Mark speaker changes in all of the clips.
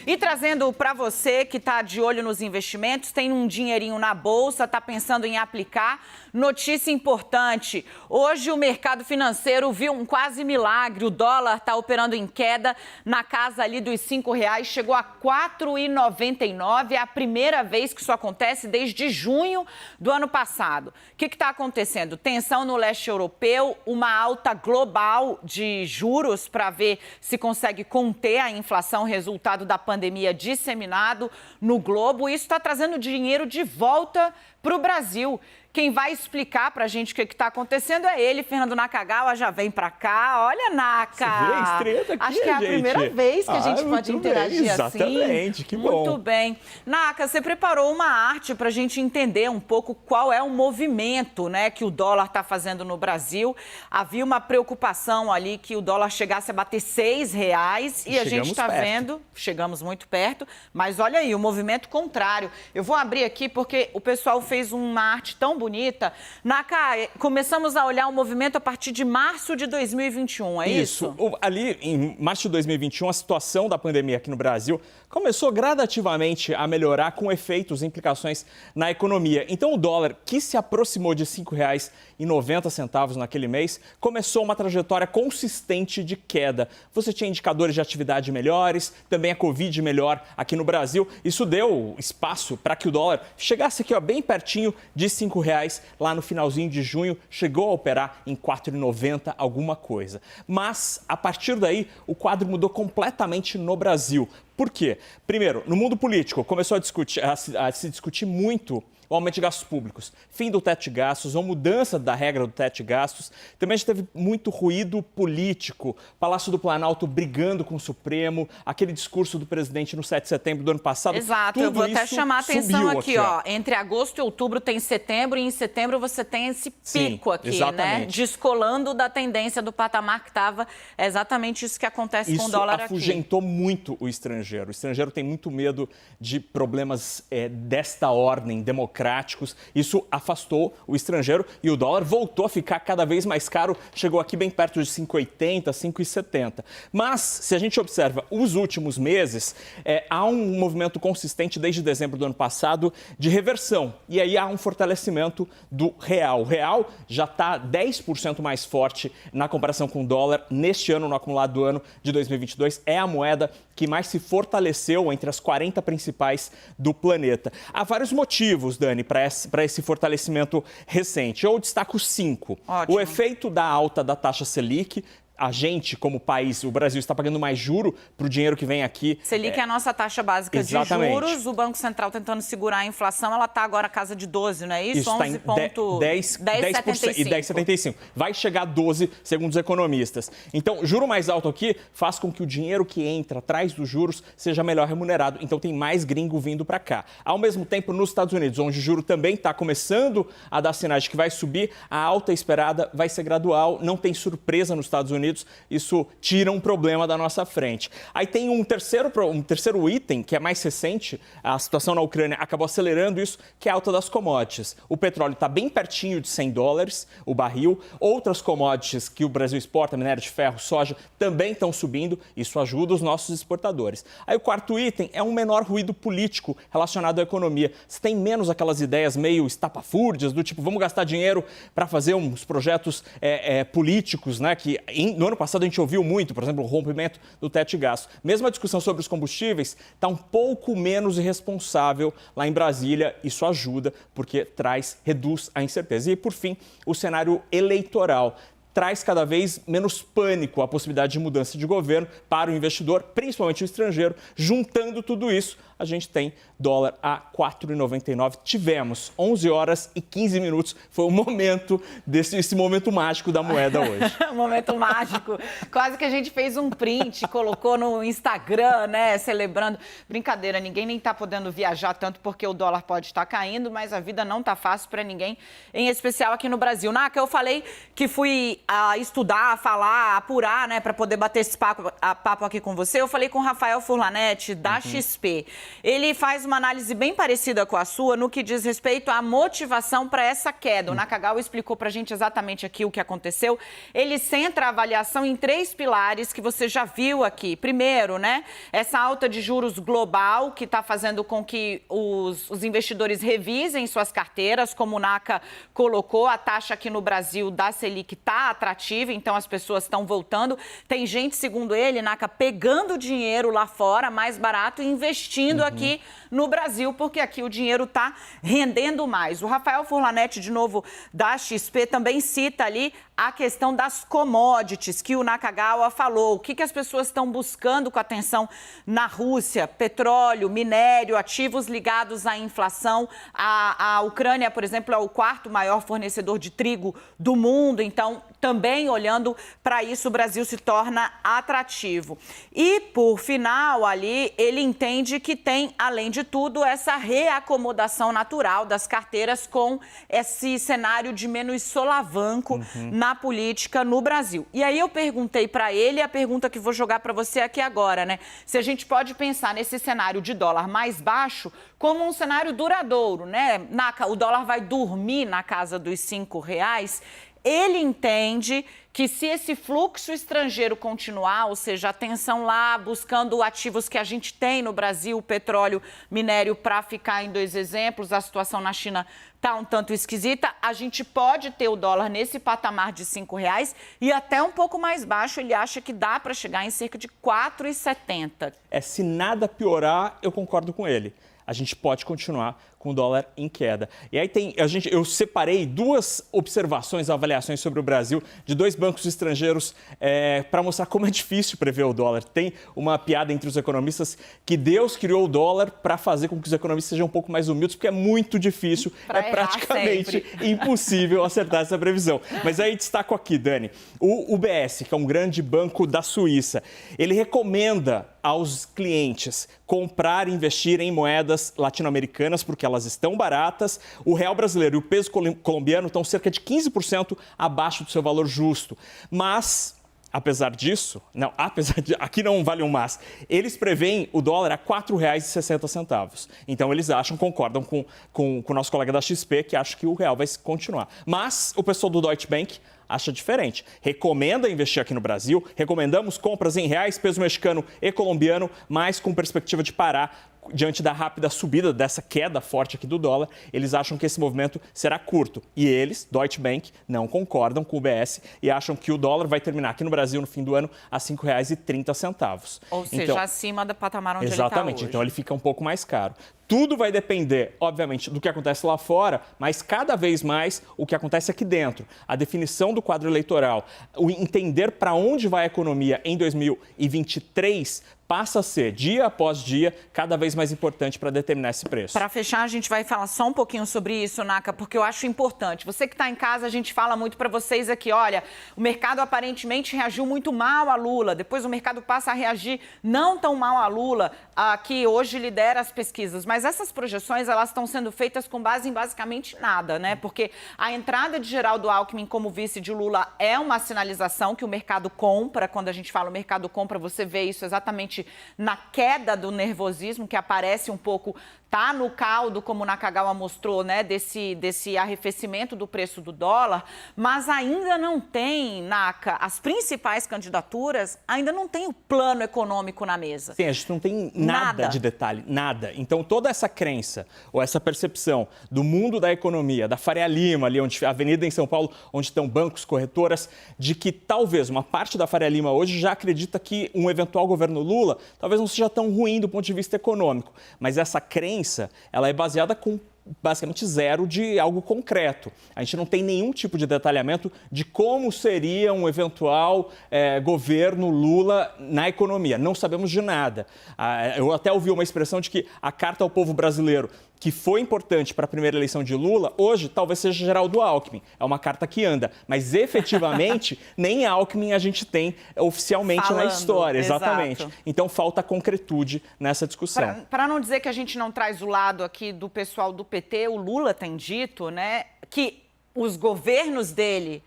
Speaker 1: E trazendo para você que está de olho nos investimentos, tem um dinheirinho na bolsa, está pensando em aplicar. Notícia importante, hoje o mercado financeiro viu um quase milagre, o dólar está operando em queda na casa ali dos R$5, chegou a R$ 4,99, é a primeira vez que isso acontece desde junho do ano passado. O que está acontecendo? Tensão no leste europeu, uma alta global de juros para ver se consegue conter a inflação, resultado da pandemia disseminado no globo. Isso está trazendo dinheiro de volta para o Brasil. Quem vai explicar para a gente o que está acontecendo é ele, Fernando Nakagawa, já vem para cá. Olha, Naka!
Speaker 2: Você vê a estrela aqui,
Speaker 1: acho que é a primeira vez que a gente pode interagir assim.
Speaker 2: Exatamente, que bom.
Speaker 1: Muito bem. Naka, você preparou uma arte para a gente entender um pouco qual é o movimento, né, que o dólar está fazendo no Brasil. Havia uma preocupação ali que o dólar chegasse a bater R$6 e a gente está vendo, chegamos muito perto, mas olha aí, o movimento contrário. Eu vou abrir aqui porque o pessoal fez uma arte tão bonita. Naka, começamos a olhar o movimento a partir de março de 2021, é isso?
Speaker 2: Ali, em março de 2021, a situação da pandemia aqui no Brasil começou gradativamente a melhorar com efeitos e implicações na economia. Então, o dólar, que se aproximou de R$ 5,90 naquele mês, começou uma trajetória consistente de queda. Você tinha indicadores de atividade melhores, também a Covid melhor aqui no Brasil. Isso deu espaço para que o dólar chegasse aqui bem pertinho de R$ 5,00. Lá no finalzinho de junho, chegou a operar em R$ 4,90 alguma coisa. Mas, a partir daí, o quadro mudou completamente no Brasil. Por quê? Primeiro, no mundo político, começou a se discutir muito o aumento de gastos públicos, fim do teto de gastos ou mudança da regra do teto de gastos. Também a gente teve muito ruído político, Palácio do Planalto brigando com o Supremo, aquele discurso do presidente no 7 de setembro do ano passado.
Speaker 1: Exato, eu vou até chamar a atenção aqui, ó. Entre agosto e outubro tem setembro e em setembro você tem esse pico aqui, né? Descolando da tendência do patamar que estava. É exatamente isso que acontece com o dólar aqui.
Speaker 2: Isso afugentou muito o estrangeiro. O estrangeiro tem muito medo de problemas desta ordem democráticos. Isso afastou o estrangeiro e o dólar voltou a ficar cada vez mais caro, chegou aqui bem perto de 5,80, 5,70. Mas, se a gente observa os últimos meses, há um movimento consistente desde dezembro do ano passado de reversão. E aí há um fortalecimento do real. O real já está 10% mais forte na comparação com o dólar. Neste ano, no acumulado do ano de 2022, é a moeda que mais se fortaleceu entre as 40 principais do planeta. Há vários motivos, Dani, para esse fortalecimento recente. Eu destaco 5.
Speaker 1: Ótimo.
Speaker 2: O efeito da alta da taxa Selic. A gente, como país, o Brasil está pagando mais juro para o dinheiro que vem aqui.
Speaker 1: Selic é a nossa taxa básica
Speaker 2: Exatamente.
Speaker 1: De juros. O Banco Central tentando segurar a inflação, ela está agora a casa de 12, não é isso?
Speaker 2: Isso está em 10,75. Vai chegar a 12, segundo os economistas. Então, juro mais alto aqui faz com que o dinheiro que entra atrás dos juros seja melhor remunerado. Então, tem mais gringo vindo para cá. Ao mesmo tempo, nos Estados Unidos, onde o juro também está começando a dar sinais de que vai subir, a alta esperada vai ser gradual. Não tem surpresa nos Estados Unidos. Isso tira um problema da nossa frente. Aí tem um terceiro item, que é mais recente, a situação na Ucrânia acabou acelerando isso, que é a alta das commodities. O petróleo está bem pertinho de $100 o barril. Outras commodities que o Brasil exporta, minério de ferro, soja, também estão subindo. Isso ajuda os nossos exportadores. Aí o quarto item é um menor ruído político relacionado à economia. Você tem menos aquelas ideias meio estapafúrdias, do tipo, vamos gastar dinheiro para fazer uns projetos políticos, né, que no ano passado a gente ouviu muito, por exemplo, o rompimento do teto de gastos. Mesmo a discussão sobre os combustíveis está um pouco menos irresponsável lá em Brasília. Isso ajuda porque reduz a incerteza. E, por fim, o cenário eleitoral traz cada vez menos pânico a possibilidade de mudança de governo para o investidor, principalmente o estrangeiro. Juntando tudo isso, a gente tem dólar a 4,99. Tivemos 11 horas e 15 minutos. Foi o momento esse momento mágico da moeda hoje.
Speaker 1: Momento mágico. Quase que a gente fez um print, colocou no Instagram, né, celebrando. Brincadeira, ninguém nem está podendo viajar tanto porque o dólar pode estar caindo, mas a vida não está fácil para ninguém, em especial aqui no Brasil. Naka, eu falei que fui a estudar, a falar, a apurar, né, para poder bater esse papo aqui com você. Eu falei com o Rafael Furlanete, da XP. ele faz uma análise bem parecida com a sua no que diz respeito à motivação para essa queda. O Nakagawa explicou para a gente exatamente aqui o que aconteceu. Ele centra a avaliação em 3 pilares que você já viu aqui. Primeiro, né, essa alta de juros global que está fazendo com que os investidores revisem suas carteiras, como o Naka colocou, a taxa aqui no Brasil da Selic está atrativa, então as pessoas estão voltando. Tem gente, segundo ele, Naka, pegando dinheiro lá fora, mais barato, e investindo aqui no Brasil, porque aqui o dinheiro está rendendo mais. O Rafael Furlanetti, de novo, da XP, também cita ali a questão das commodities, que o Nakagawa falou. O que as pessoas estão buscando com atenção na Rússia? Petróleo, minério, ativos ligados à inflação. A Ucrânia, por exemplo, é o 4º maior fornecedor de trigo do mundo, então também olhando para isso o Brasil se torna atrativo. E, por final, ali, ele entende que tem, além de tudo, essa reacomodação natural das carteiras com esse cenário de menos solavanco na política no Brasil. E aí eu perguntei para ele a pergunta que vou jogar para você aqui agora, né? Se a gente pode pensar nesse cenário de dólar mais baixo como um cenário duradouro, né? Naka, o dólar vai dormir na casa dos R$5. Ele entende que se esse fluxo estrangeiro continuar, ou seja, a tensão lá, buscando ativos que a gente tem no Brasil, petróleo, minério, para ficar em 2 exemplos, a situação na China está um tanto esquisita, a gente pode ter o dólar nesse patamar de R$5 e até um pouco mais baixo, ele acha que dá para chegar em cerca de R$4,70.
Speaker 2: Se nada piorar, eu concordo com ele. A gente pode continuar com o dólar em queda. E aí eu separei 2 observações, avaliações sobre o Brasil de 2 bancos estrangeiros para mostrar como é difícil prever o dólar. Tem uma piada entre os economistas que Deus criou o dólar para fazer com que os economistas sejam um pouco mais humildes, porque é muito difícil, é praticamente impossível acertar essa previsão. Mas aí destaco aqui, Dani, o UBS, que é um grande banco da Suíça, ele recomenda aos clientes comprar e investir em moedas latino-americanas, porque elas estão baratas. O real brasileiro e o peso colombiano estão cerca de 15% abaixo do seu valor justo. Mas, apesar disso, aqui não vale um mas, eles preveem o dólar a R$ 4,60. Então, eles concordam com o nosso colega da XP, que acha que o real vai continuar. Mas o pessoal do Deutsche Bank acha diferente. Recomenda investir aqui no Brasil, recomendamos compras em reais, peso mexicano e colombiano, mas com perspectiva de parar diante da rápida subida, dessa queda forte aqui do dólar. Eles acham que esse movimento será curto. E eles, Deutsche Bank, não concordam com o UBS e acham que o dólar vai terminar aqui no Brasil no fim do ano a R$ 5,30.
Speaker 1: Ou seja, acima do patamar onde ele está hoje.
Speaker 2: Exatamente, então ele fica um pouco mais caro. Tudo vai depender, obviamente, do que acontece lá fora, mas cada vez mais o que acontece aqui dentro. A definição do quadro eleitoral, o entender para onde vai a economia em 2023 passa a ser, dia após dia, cada vez mais importante para determinar esse preço.
Speaker 1: Para fechar, a gente vai falar só um pouquinho sobre isso, Naka, porque eu acho importante. Você que está em casa, a gente fala muito para vocês aqui, olha, o mercado aparentemente reagiu muito mal a Lula, depois o mercado passa a reagir não tão mal a Lula, que hoje lidera as pesquisas. Mas essas projeções, elas estão sendo feitas com base em basicamente nada, né? Porque a entrada de Geraldo Alckmin como vice de Lula é uma sinalização que o mercado compra. Quando a gente fala o mercado compra, você vê isso exatamente na queda do nervosismo, que aparece um pouco, tá no caldo, como o Nakagawa mostrou, né, desse arrefecimento do preço do dólar, mas ainda não tem, Naka, as principais candidaturas, ainda não tem o plano econômico na mesa.
Speaker 2: Sim, a gente não tem nada de detalhe, nada. Então, toda essa crença, ou essa percepção do mundo da economia, da Faria Lima, ali onde a avenida em São Paulo, onde estão bancos, corretoras, de que talvez uma parte da Faria Lima hoje já acredita que um eventual governo Lula talvez não seja tão ruim do ponto de vista econômico, mas essa crença, ela é baseada com basicamente zero de algo concreto. A gente não tem nenhum tipo de detalhamento de como seria um eventual governo Lula na economia. Não sabemos de nada. Eu até ouvi uma expressão de que a carta ao povo brasileiro, que foi importante para a primeira eleição de Lula, hoje talvez seja Geraldo Alckmin. É uma carta que anda, mas efetivamente nem Alckmin a gente tem oficialmente na história. Exatamente.
Speaker 1: Exato.
Speaker 2: Então falta concretude nessa discussão.
Speaker 1: Para não dizer que a gente não traz o lado aqui do pessoal do PT, o Lula tem dito, né, que os governos dele,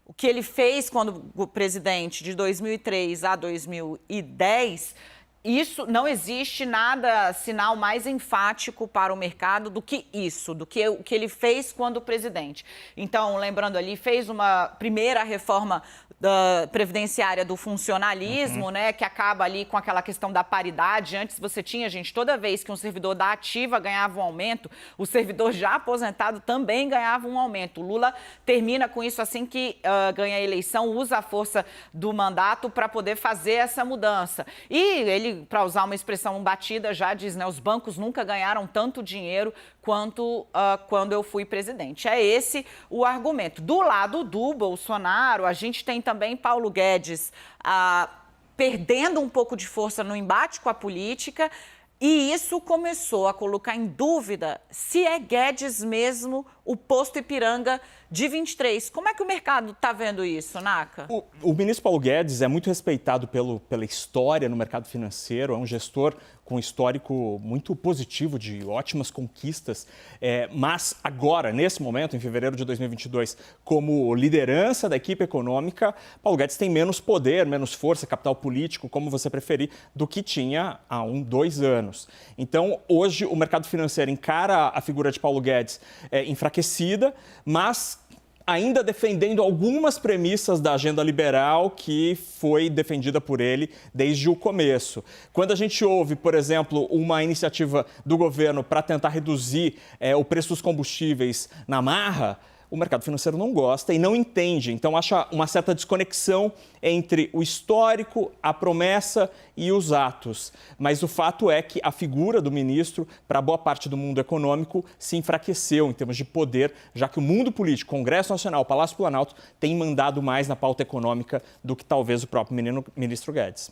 Speaker 1: o que ele fez quando o presidente de 2003 a 2010... Isso, não existe nada, sinal mais enfático para o mercado do que isso, do que o que ele fez quando presidente. Então, lembrando ali, fez uma primeira reforma previdenciária do funcionalismo, né, que acaba ali com aquela questão da paridade. Antes você tinha, gente, toda vez que um servidor da ativa ganhava um aumento, o servidor já aposentado também ganhava um aumento. O Lula termina com isso assim que ganha a eleição, usa a força do mandato para poder fazer essa mudança. E ele, para usar uma expressão batida, já diz, né, os bancos nunca ganharam tanto dinheiro quanto quando eu fui presidente. É esse o argumento. Do lado do Bolsonaro, a gente tem também Paulo Guedes perdendo um pouco de força no embate com a política, e isso começou a colocar em dúvida se é Guedes mesmo o posto Ipiranga de 23. Como é que o mercado está vendo isso, Naka?
Speaker 2: O ministro Paulo Guedes é muito respeitado pela história no mercado financeiro, é um gestor com histórico muito positivo, de ótimas conquistas, mas agora, nesse momento, em fevereiro de 2022, como liderança da equipe econômica, Paulo Guedes tem menos poder, menos força, capital político, como você preferir, do que tinha há 2 anos. Então, hoje, o mercado financeiro encara a figura de Paulo Guedes enfraquecida, mas ainda defendendo algumas premissas da agenda liberal que foi defendida por ele desde o começo. Quando a gente ouve, por exemplo, uma iniciativa do governo para tentar reduzir o preço dos combustíveis na marra, o mercado financeiro não gosta e não entende. Então, acha uma certa desconexão entre o histórico, a promessa e os atos. Mas o fato é que a figura do ministro, para boa parte do mundo econômico, se enfraqueceu em termos de poder, já que o mundo político, Congresso Nacional, Palácio Planalto, tem mandado mais na pauta econômica do que talvez o próprio ministro Guedes.